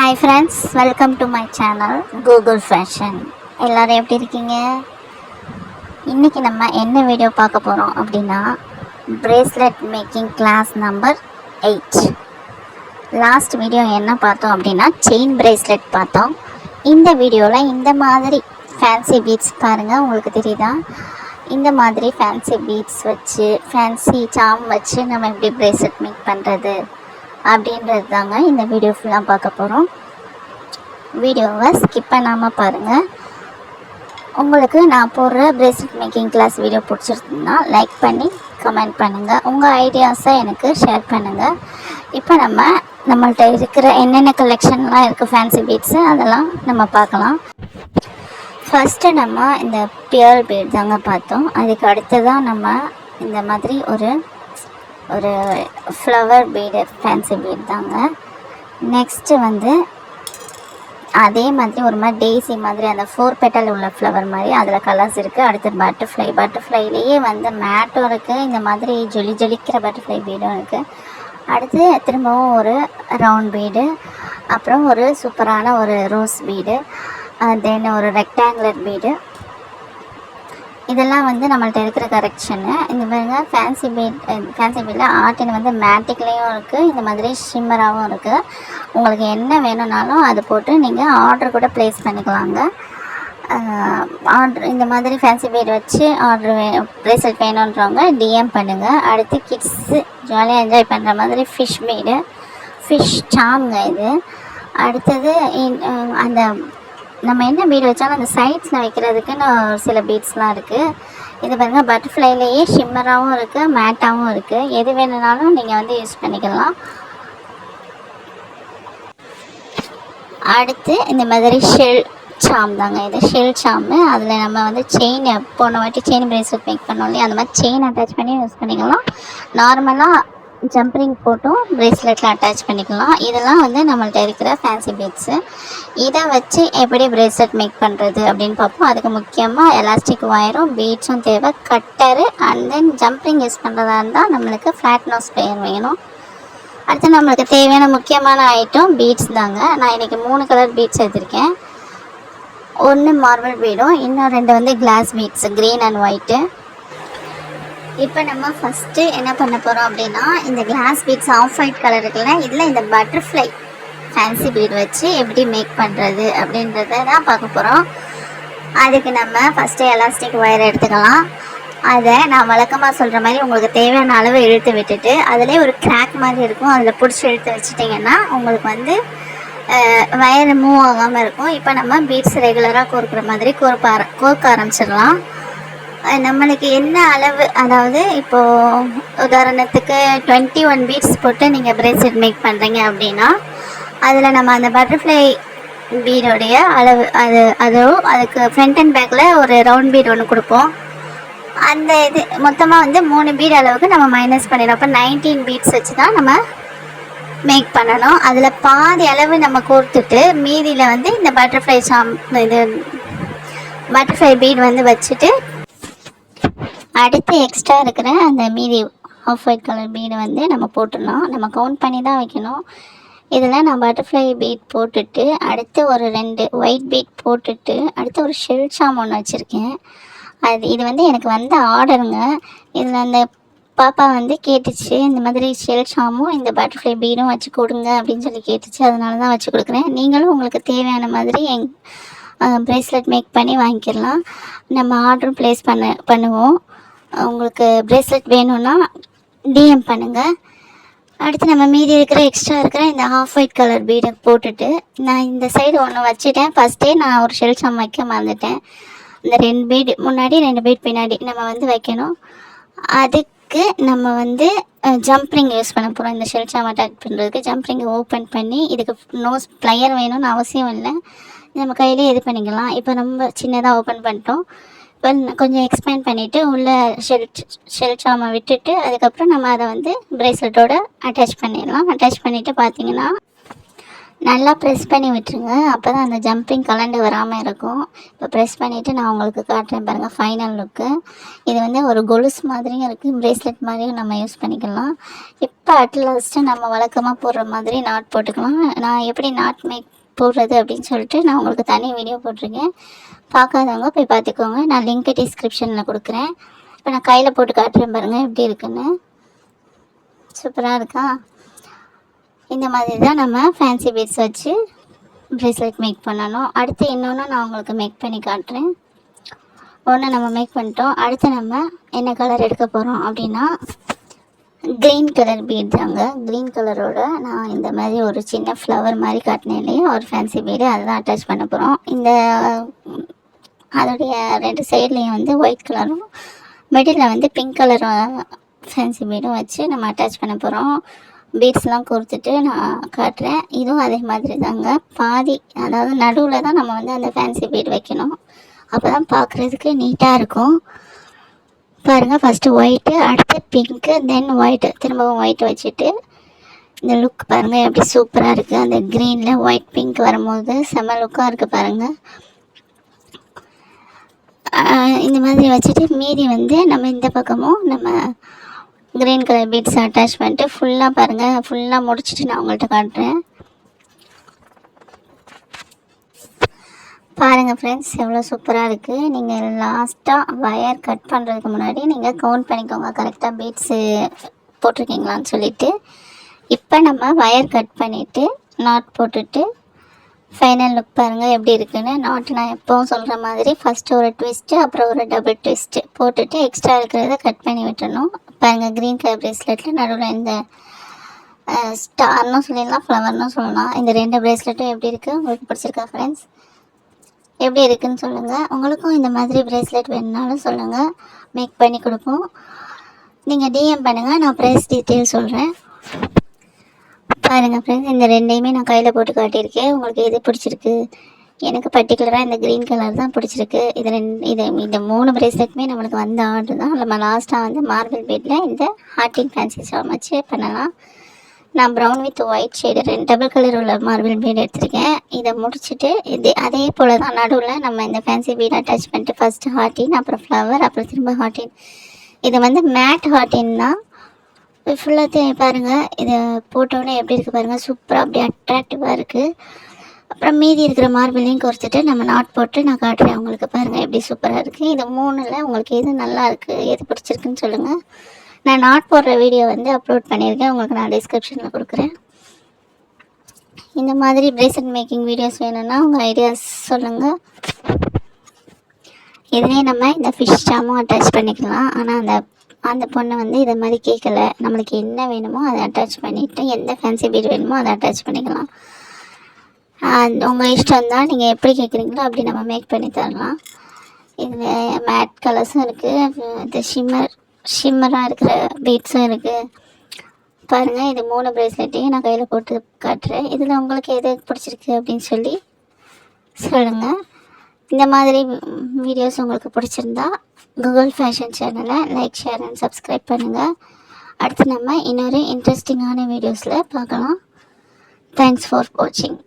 Hi friends, welcome to my channel Google fashion. எல்லோரும் எப்படி இருக்கீங்க? இன்றைக்கி நம்ம என்ன வீடியோ பார்க்க போகிறோம் அப்படின்னா, bracelet making class number 8. Last video என்ன பார்த்தோம் அப்படின்னா, செயின் பிரேஸ்லெட் பார்த்தோம். இந்த வீடியோவில் இந்த மாதிரி ஃபேன்சி பீட்ஸ் பாருங்கள், உங்களுக்கு தெரியுதா? இந்த மாதிரி ஃபேன்சி பீட்ஸ் வச்சு, ஃபேன்சி சாம் வச்சு நம்ம எப்படி பிரேஸ்லெட் மேக் பண்ணுறது அப்படின்றது தாங்க இந்த வீடியோ ஃபுல்லாக பார்க்க போகிறோம். வீடியோவை ஸ்கிப் பண்ணாமல் பாருங்கள். உங்களுக்கு நான் போடுற பிரேஸ்லெட் மேக்கிங் கிளாஸ் வீடியோ பிடிச்சிருந்தா லைக் பண்ணி கமெண்ட் பண்ணுங்கள். உங்கள் ஐடியாஸை எனக்கு ஷேர் பண்ணுங்கள். இப்போ நம்மள்கிட்ட இருக்கிற என்னென்ன கலெக்ஷன்லாம் இருக்குது ஃபேன்சி பீட்ஸு, அதெல்லாம் நம்ம பார்க்கலாம். ஃபஸ்ட்டு நம்ம இந்த பியர் பீட் தாங்க பார்த்தோம். அதுக்கு அடுத்ததான் நம்ம இந்த மாதிரி ஒரு ஃப்ளவர் பீடு ஃபேன்சி பீட் தாங்க. நெக்ஸ்ட்டு வந்து அதே மாதிரி ஒரு மாதிரி டெய்ஸி மாதிரி அந்த 4 பெட்டல் உள்ள ஃப்ளவர் மாதிரி அதில் கலர்ஸ் இருக்குது. அடுத்து பட்டர்ஃப்ளைலேயே வந்து மேட்டும் இருக்குது, இந்த மாதிரி ஜொலிக்கிற பட்டர்ஃப்ளை பீடும் இருக்குது. அடுத்து திரும்பவும் ஒரு ரவுண்ட் பீடு, அப்புறம் ஒரு சூப்பரான ஒரு ரோஸ் பீடு, தென் ஒரு ரெக்டாங்குலர் பீடு. இதெல்லாம் வந்து நம்மள்ட்ட இருக்கிற கரெக்ஷனு. இந்த பாருங்க ஃபேன்சி பீடில் ஆர்டின் வந்து மேட்டிக்லேயும் இருக்குது, இந்த மாதிரி ஷிம்மராகவும் இருக்குது. உங்களுக்கு என்ன வேணும்னாலும் அது போட்டு நீங்கள் ஆர்டர் கூட ப்ளேஸ் பண்ணிக்கலாங்க. ஆர்டர் இந்த மாதிரி ஃபேன்சி பீட் வச்சு பிரேஸ்லெட் வேணுன்றவங்க டிஎம் பண்ணுங்கள். அடுத்து கிட்ஸு ஜாலியாக என்ஜாய் பண்ணுற மாதிரி ஃபிஷ் சாம்ங்க இது. அடுத்தது அந்த நம்ம என்ன பீட் வச்சாலும் அந்த சைட்ஸில் வைக்கிறதுக்குன்னு சில பீட்ஸ்லாம் இருக்குது. இது பாருங்கள், பட்டர்ஃப்ளைலேயே ஷிம்மராகவும் இருக்குது, மேட்டாகவும் இருக்குது. எது வேணுனாலும் நீங்கள் வந்து யூஸ் பண்ணிக்கலாம். அடுத்து இந்த மாதிரி ஷெல் சாம் தாங்க, இது ஷெல் சாமு. அதில் நம்ம வந்து செயின் போன வாட்டி செயின் பிரேஸ்லெட் மேக் பண்ணோம் இல்லையா, அந்த மாதிரி செயின் அட்டாச் பண்ணி யூஸ் பண்ணிக்கலாம். நார்மலாக ஜம்ப்ரிங் போட்டும் பிரேஸ்லெட்டில் அட்டாச் பண்ணிக்கலாம். இதெல்லாம் வந்து நம்மள்ட்ட இருக்கிற ஃபேன்சி பீட்ஸு. இதை வச்சு எப்படி பிரேஸ்லெட் மேக் பண்ணுறது அப்படின்னு பார்ப்போம். அதுக்கு முக்கியமாக எலாஸ்டிக் ஒயரும் பீட்ஸும் தேவை, cutter, and then jump ring use பண்ணுறதா இருந்தால் நம்மளுக்கு ஃப்ளாட் நோஸ் பெயர் வேணும். அடுத்து நம்மளுக்கு தேவையான முக்கியமான ஐட்டம் பீட்ஸ் தாங்க. நான் இன்றைக்கி 3 கலர் பீட்ஸ் எடுத்திருக்கேன். ஒன்று மார்பிள் பீடும், இன்னும் 2 வந்து glass beads, green and white. இப்போ நம்ம ஃபஸ்ட்டு என்ன பண்ண போகிறோம் அப்படின்னா, இந்த glass beads of white colour இருக்குல்ல, இதில் இந்த பட்டர்ஃப்ளை ஃபேன்சி பீட் வச்சு எப்படி மேக் பண்ணுறது அப்படின்றத தான் பார்க்க போகிறோம். அதுக்கு நம்ம ஃபஸ்ட்டு எலாஸ்டிக் ஒயர் எடுத்துக்கலாம். அதை நான் வழக்கமாக சொல்கிற மாதிரி உங்களுக்கு தேவையான அளவு இழுத்து விட்டுட்டு, அதிலே ஒரு கிராக் மாதிரி இருக்கும், அதில் பிடிச்சி இழுத்து வச்சுட்டிங்கன்னா உங்களுக்கு வந்து வயர் மூவ் ஆகாமல் இருக்கும். இப்போ நம்ம பீட்ஸ் ரெகுலராக கோர்க்குற மாதிரி கோர்க்க ஆரம்பிச்சிடலாம். நம்மளுக்கு என்ன அளவு, அதாவது இப்போது உதாரணத்துக்கு 21 பீட்ஸ் போட்டு நீங்கள் பிரேஸ்லெட் மேக் பண்ணுறீங்க அப்படின்னா, அதில் நம்ம அந்த பட்டர்ஃப்ளை பீடோடைய அளவு அதுக்கு ஃப்ரண்ட் அண்ட் பேக்கில் ஒரு ரவுண்ட் பீட் ஒன்று கொடுப்போம். அந்த இது மொத்தமாக வந்து 3 பீட் அளவுக்கு நம்ம மைனஸ் பண்ணிடணும். அப்போ 19 பீட்ஸ் வச்சு தான் நம்ம மேக் பண்ணணும். அதில் பாதி அளவு நம்ம கோர்த்துட்டு மீதியில் வந்து இந்த பட்டர்ஃப்ளை பீட் வந்து வச்சுட்டு, அடுத்து எக்ஸ்ட்ரா இருக்கிற அந்த மீதி ஆஃப் ஒயிட் கலர் பீடு வந்து நம்ம போட்டுடணும். நம்ம கவுண்ட் பண்ணி தான் வைக்கணும். இதில் நான் பட்டர்ஃப்ளை பீட் போட்டுட்டு, அடுத்து ஒரு 2 ஒயிட் பீட் போட்டுட்டு, அடுத்து ஒரு ஷெல் சாம் ஒன்று வச்சுருக்கேன். இது வந்து எனக்கு வந்த ஆர்டருங்க. இதில் அந்த பாப்பா வந்து கேட்டுச்சு, இந்த மாதிரி ஷெல் சாமும் இந்த பட்டர்ஃப்ளை பீடும் வச்சு கொடுங்க அப்படின்னு சொல்லி கேட்டுச்சு. அதனால தான் வச்சு கொடுக்குறேன். நீங்களும் உங்களுக்கு தேவையான மாதிரி பிரேஸ்லெட் மேக் பண்ணி வாங்கிக்கலாம். நம்ம ஆர்டரும் ப்ளேஸ் பண்ணுவோம். உங்களுக்கு பிரேஸ்லெட் வேணும்னா டிஎம் பண்ணுங்கள். அடுத்து நம்ம மீதி எக்ஸ்ட்ரா இருக்கிற இந்த ஆஃப் ஒயிட் கலர் பீடை போட்டுட்டு, நான் இந்த சைடு ஒன்று வச்சுட்டேன். ஃபஸ்ட்டே நான் ஒரு ஷெல் சாம் வைக்க மறந்துட்டேன். இந்த 2 பீடு முன்னாடி 2 பீட் பின்னாடி நம்ம வந்து வைக்கணும். அதுக்கு நம்ம வந்து ஜம்ப்ரிங் யூஸ் பண்ண போகிறோம். இந்த ஷெல் சாம் அட்டாச் பண்ணுறதுக்கு ஜம்ப்ரிங்கை ஓப்பன் பண்ணி, இதுக்கு நோஸ் ப்ளையர் வேணும்னு அவசியம் இல்லை, நம்ம கையிலே இது பண்ணிக்கலாம். இப்போ நம்ம சின்னதாக ஓப்பன் பண்ணிட்டோம். இப்போ கொஞ்சம் எக்ஸ்பேண்ட் பண்ணிவிட்டு உள்ளே ஷெல் சாமை விட்டுட்டு, அதுக்கப்புறம் நம்ம அதை வந்து பிரேஸ்லெட்டோடு அட்டாச் பண்ணிடலாம். அட்டாச் பண்ணிவிட்டு பார்த்திங்கன்னா நல்லா ப்ரெஸ் பண்ணி விட்டுருங்க. அப்போ தான் அந்த ஜம்பிங் கலண்டு வராமல் இருக்கும். இப்போ ப்ரெஸ் பண்ணிவிட்டு நான் உங்களுக்கு காட்டுறேன் பாருங்கள் ஃபைனல் லுக்கு. இது வந்து ஒரு கொலுசு மாதிரியும் இருக்குது, பிரேஸ்லெட் மாதிரியும் நம்ம யூஸ் பண்ணிக்கலாம். இப்போ அட்லாஸ்ட்டு நம்ம வழக்கமாக போடுற மாதிரி நாட் போட்டுக்கலாம். நான் எப்படி நாட் மேக் போடுறது அப்படின்னு சொல்லிட்டு நான் உங்களுக்கு தனி வீடியோ போட்டிருக்கேன். பார்க்காதவங்க போய் பார்த்துக்கோங்க. நான் லிங்க் டிஸ்கிரிப்ஷனில் கொடுக்குறேன். இப்போ நான் கையில் போட்டு காட்டுறேன் பாருங்கள் எப்படி இருக்குன்னு. சூப்பராக இருக்கா? இந்த மாதிரி தான் நம்ம ஃபேன்சி பீட்ஸ் வச்சு ப்ரேஸ்லெட் மேக் பண்ணணும். அடுத்து இன்னொன்று நான் உங்களுக்கு மேக் பண்ணி காட்டுறேன். ஒன்று நம்ம மேக் பண்ணிட்டோம். அடுத்து நம்ம என்ன கலர் எடுக்க போகிறோம் அப்படின்னா க்ரீன் கலர் பீட் தாங்க. க்ரீன் கலரோட நான் இந்த மாதிரி ஒரு சின்ன ஃப்ளவர் மாதிரி காட்டினேன் இல்லையா, ஒரு ஃபேன்சி பீடு, அதை தான் அட்டாச் பண்ண போகிறோம். அதோடைய 2 சைட்லேயும் வந்து ஒயிட் கலரும் மிடில் வந்து பிங்க் கலர் ஃபேன்சி பீடும் வச்சு நம்ம அட்டாச் பண்ண போகிறோம். பீட்ஸ்லாம் கொடுத்துட்டு நான் காட்டுறேன். இதுவும் அதே மாதிரி தாங்க. பாதி, அதாவது நடுவில் தான் நம்ம வந்து அந்த ஃபேன்சி பீட் வைக்கணும். அப்போ தான் பார்க்குறதுக்கு நீட்டாக இருக்கும். பாருங்கள், ஃபஸ்ட்டு ஒயிட்டு, அடுத்து பிங்க்கு, தென் ஒயிட்டு, திரும்பவும் ஒயிட் வச்சுட்டு இந்த லுக் பாருங்கள் எப்படி சூப்பராக இருக்குது. அந்த க்ரீனில் ஒயிட் பிங்க் வரும்போது செம்ம லுக்காக இருக்குது பாருங்கள். இந்த மாதிரி வச்சுட்டு மீதி வந்து நம்ம இந்த பக்கமும் நம்ம க்ரீன் கலர் பீட்ஸ் அட்டாச் பண்ணிட்டு ஃபுல்லாக பாருங்கள், ஃபுல்லாக முடிச்சுட்டு நான் உங்கள்கிட்ட காட்டுறேன். பாருங்கள் ஃப்ரெண்ட்ஸ், எவ்வளோ சூப்பராக இருக்குது. நீங்கள் லாஸ்ட்டாக வயர் கட் பண்ணுறதுக்கு முன்னாடி நீங்கள் கவுண்ட் பண்ணிக்கோங்க கரெக்டாக பீட்ஸு போட்டிருக்கீங்களான்னு சொல்லிவிட்டு. இப்போ நம்ம வயர் கட் பண்ணிவிட்டு நாட் போட்டுட்டு ஃபைனல் லுக் பாருங்கள் எப்படி இருக்குன்னு. நாட்டு நான் எப்போவும் சொல்கிற மாதிரி ஃபஸ்ட்டு ஒரு ட்விஸ்ட்டு, அப்புறம் ஒரு டபுள் ட்விஸ்ட்டு போட்டுட்டு எக்ஸ்ட்ரா இருக்கிறத கட் பண்ணி விட்டுறணும். பாருங்கள், க்ரீன் கலர் ப்ரேஸ்லெட்டில் நடுவில் இந்த ஸ்டார்னு சொல்லிடலாம், ஃப்ளவர்னு சொல்லலாம். இந்த 2 ப்ரேஸ்லெட்டும் எப்படி இருக்குது, உங்களுக்கு பிடிச்சிருக்கா ஃப்ரெண்ட்ஸ்? எப்படி இருக்குதுன்னு சொல்லுங்கள். உங்களுக்கும் இந்த மாதிரி ப்ரேஸ்லெட் வேணுனாலும் சொல்லுங்கள், மேக் பண்ணி கொடுப்போம். நீங்கள் டிஎம் பண்ணுங்கள், நான் ப்ரைஸ் டீட்டெயில் சொல்கிறேன். பாருங்கள் ஃப்ரெண்ட்ஸ், இந்த 2யுமே நான் கையில் போட்டு காட்டியிருக்கேன். உங்களுக்கு எது பிடிச்சிருக்கு? எனக்கு பர்டிகுலராக இந்த க்ரீன் கலர் தான் பிடிச்சிருக்கு. இந்த 3 ப்ரேஸ்லெட்டுமே நம்மளுக்கு வந்த ஆர்டர் தான். நம்ம லாஸ்ட்டாக வந்து மார்பிள் பீட்டில் இந்த ஹார்டின் ஃபேன்சி ஸ்டார் வச்சு பண்ணலாம். நான் brown with white shade 2 double colour உள்ள மார்பிள் பீட் எடுத்திருக்கேன். இதை முடிச்சுட்டு அதே போல் தான் நடுவில் நம்ம இந்த ஃபேன்சி பீட் அட்டாச் பண்ணிட்டு ஃபஸ்ட்டு ஹார்டின், அப்புறம் ஃப்ளவர், அப்புறம் திரும்ப ஹார்டின். இது வந்து மேட் ஹார்டின் தான். ஃபுல்லாத்தையும் பாருங்கள், இதை போட்டோன்னே எப்படி இருக்குது பாருங்கள், சூப்பராக அப்படியே அட்ராக்டிவாக இருக்குது. அப்புறம் மீதி இருக்கிற மார்பிளையும் குறைச்சிட்டு நம்ம நாட் போட்டு நான் காட்டுறேன் உங்களுக்கு. பாருங்கள் எப்படி சூப்பராக இருக்குது. இது 3ல் உங்களுக்கு எது நல்லா இருக்குது, எது பிடிச்சிருக்குன்னு சொல்லுங்கள். நான் நாட் போடுற வீடியோ வந்து அப்லோட் பண்ணியிருக்கேன், உங்களுக்கு நான் டிஸ்கிரிப்ஷனில் கொடுக்குறேன். இந்த மாதிரி பிரேஸ்லெட் மேக்கிங் வீடியோஸ் வேணும்னா உங்கள் ஐடியாஸ் சொல்லுங்கள். இதுலேயே நம்ம இந்த ஃபிஷ் சாமும் அட்டாச் பண்ணிக்கலாம். ஆனால் அந்த பொண்ணை வந்து இதை மாதிரி கேட்கல. நம்மளுக்கு என்ன வேணுமோ அதை அட்டாச் பண்ணிவிட்டு எந்த ஃபேன்சி பீட் வேணுமோ அதை அட்டாச் பண்ணிக்கலாம். உங்கள் இஷ்டம் தான், நீங்கள் எப்படி கேட்குறீங்களோ அப்படி நம்ம மேக் பண்ணி தரலாம். இதில் மேட் கலர்ஸும் இருக்குது, இது ஷிம்மராக இருக்கிற பீட்ஸும் இருக்குது. பாருங்கள், இது 3 ப்ரேஸ்லெட்டையும் நான் கையில் போட்டு காட்டுறேன். இதில் உங்களுக்கு எது பிடிச்சிருக்கு அப்படின்னு சொல்லி சொல்லுங்கள். இந்த மாதிரி வீடியோஸ் உங்களுக்கு பிடிச்சிருந்தா கூகுள் ஃபேஷன் சேனலை லைக், ஷேர் அண்ட் சப்ஸ்கிரைப் பண்ணுங்கள். அடுத்து நம்ம இன்னொரு இன்ட்ரெஸ்டிங்கான வீடியோஸில் பார்க்கலாம். தேங்க்ஸ் ஃபார் வாட்சிங்.